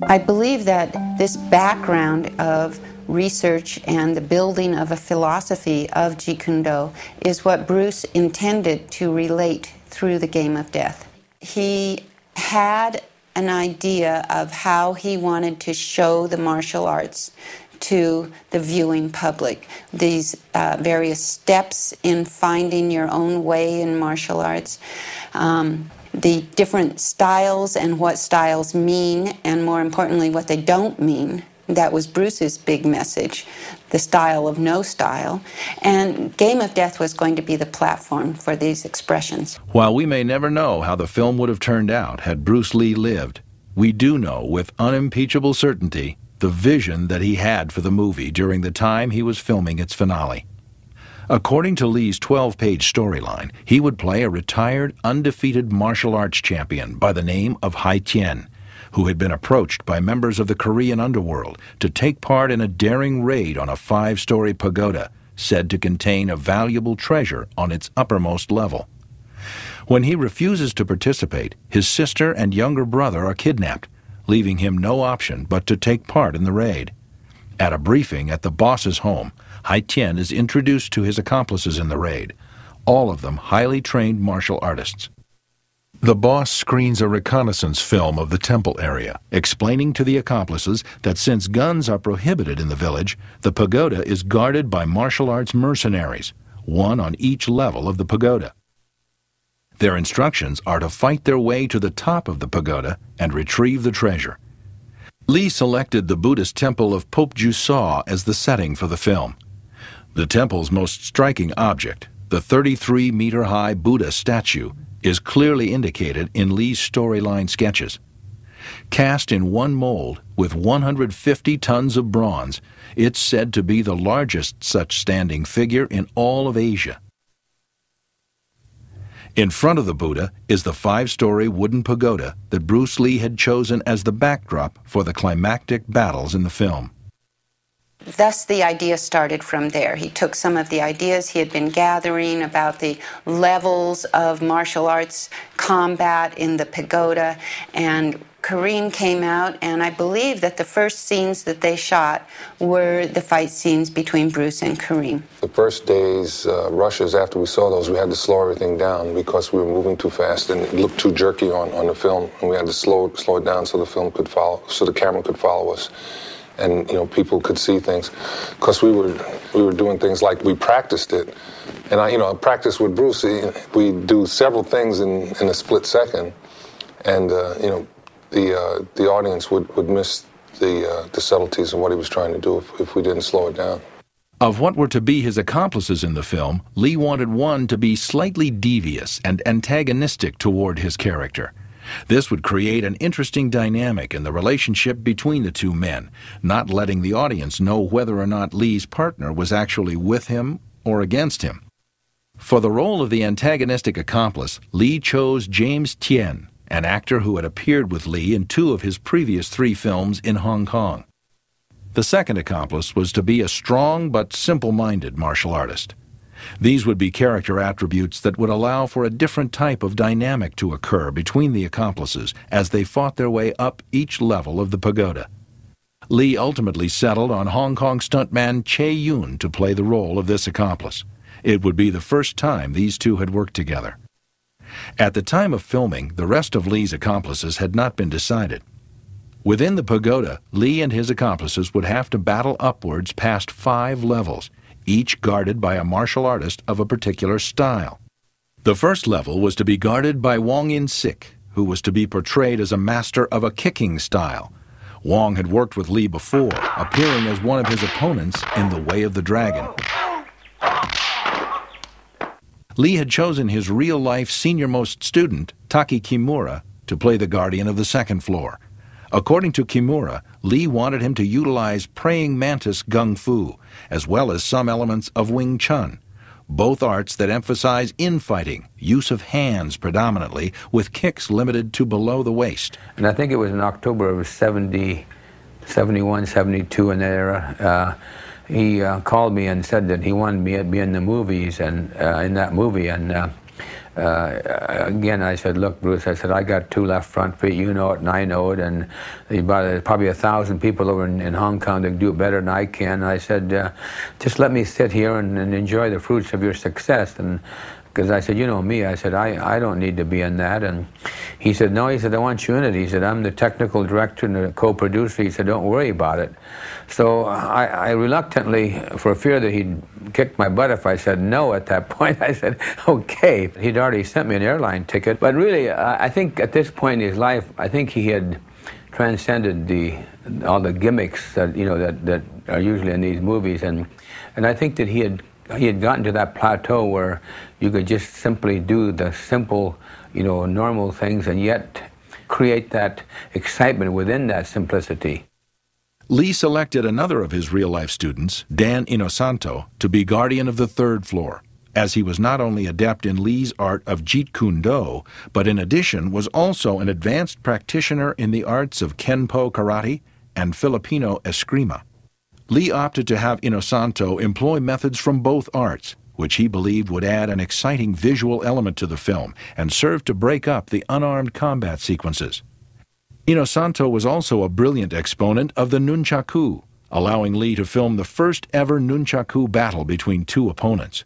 I believe that this background of research and the building of a philosophy of Jeet Kune Do is what Bruce intended to relate through the game of death. He had an idea of how he wanted to show the martial arts to the viewing public. These various steps in finding your own way in martial arts, the different styles and what styles mean, and more importantly, what they don't mean. That was Bruce's big message, the style of no style. And Game of Death was going to be the platform for these expressions. While we may never know how the film would have turned out had Bruce Lee lived, we do know with unimpeachable certainty the vision that he had for the movie during the time he was filming its finale. According to Lee's 12-page storyline, he would play a retired, undefeated martial arts champion by the name of Hai Tien, who had been approached by members of the Korean underworld to take part in a daring raid on a 5-story pagoda said to contain a valuable treasure on its uppermost level. When he refuses to participate, his sister and younger brother are kidnapped, leaving him no option but to take part in the raid. At a briefing at the boss's home, Hai Tien is introduced to his accomplices in the raid, all of them highly trained martial artists. The boss screens a reconnaissance film of the temple area, explaining to the accomplices that since guns are prohibited in the village, the pagoda is guarded by martial arts mercenaries, one on each level of the pagoda. Their instructions are to fight their way to the top of the pagoda and retrieve the treasure. Lee selected the Buddhist temple of Pope Jusaw as the setting for the film. The temple's most striking object, the 33-meter-high Buddha statue, is clearly indicated in Lee's storyline sketches. Cast in one mold with 150 tons of bronze, it's said to be the largest such standing figure in all of Asia. In front of the Buddha is the 5-story wooden pagoda that Bruce Lee had chosen as the backdrop for the climactic battles in the film. Thus, the idea started from there. He took some of the ideas he had been gathering about the levels of martial arts combat in the pagoda, and Kareem came out, and I believe that the first scenes that they shot were the fight scenes between Bruce and Kareem. The first day's rushes, after we saw those, we had to slow everything down because we were moving too fast and it looked too jerky on the film, and we had to slow it down so the film could follow, so the camera could follow us. And people could see things, because we were doing things like we practiced it, and I practiced with Bruce. We do several things in a split second, and the audience would miss the subtleties of what he was trying to do if we didn't slow it down. Of what were to be his accomplices in the film, Lee wanted one to be slightly devious and antagonistic toward his character. This would create an interesting dynamic in the relationship between the two men, not letting the audience know whether or not Lee's partner was actually with him or against him. For the role of the antagonistic accomplice, Lee chose James Tien, an actor who had appeared with Lee in 2 of his previous 3 films in Hong Kong. The second accomplice was to be a strong but simple-minded martial artist. These would be character attributes that would allow for a different type of dynamic to occur between the accomplices as they fought their way up each level of the pagoda. Lee ultimately settled on Hong Kong stuntman Che Yun to play the role of this accomplice. It would be the first time these two had worked together. At the time of filming, the rest of Lee's accomplices had not been decided. Within the pagoda, Lee and his accomplices would have to battle upwards past 5 levels, each guarded by a martial artist of a particular style. The first level was to be guarded by Wong In-sik, who was to be portrayed as a master of a kicking style. Wong had worked with Lee before, appearing as one of his opponents in The Way of the Dragon. Lee had chosen his real-life senior-most student, Taki Kimura, to play the guardian of the second floor. According to Kimura, Lee wanted him to utilize praying mantis gung fu, as well as some elements of Wing Chun, both arts that emphasize infighting, use of hands predominantly, with kicks limited to below the waist. And I think it was in October of 71, 72 in that era, he called me and said that he wanted me to be in the movies, and in that movie, and again, I said, look, Bruce, I said, I got 2 left front feet, you know it and I know it, and there's probably 1,000 people over in Hong Kong that do it better than I can. And I said, just let me sit here and enjoy the fruits of your success. And because I said, you know me, I said, I don't need to be in that. And he said, no, he said, I want you in it. He said, I'm the technical director and the co-producer. He said, don't worry about it. So I reluctantly, for fear that he'd kick my butt if I said no at that point, I said, okay. He'd already sent me an airline ticket. But really, I think at this point in his life, I think he had transcended all the gimmicks that, you know, that are usually in these movies. And I think that he had gotten to that plateau where you could just simply do the simple, you know, normal things and yet create that excitement within that simplicity. Lee selected another of his real-life students, Dan Inosanto, to be guardian of the 3rd floor, as he was not only adept in Lee's art of Jeet Kune Do, but in addition was also an advanced practitioner in the arts of Kenpo Karate and Filipino Eskrima. Lee opted to have Inosanto employ methods from both arts, which he believed would add an exciting visual element to the film and serve to break up the unarmed combat sequences. Inosanto was also a brilliant exponent of the nunchaku, allowing Lee to film the first ever nunchaku battle between 2 opponents.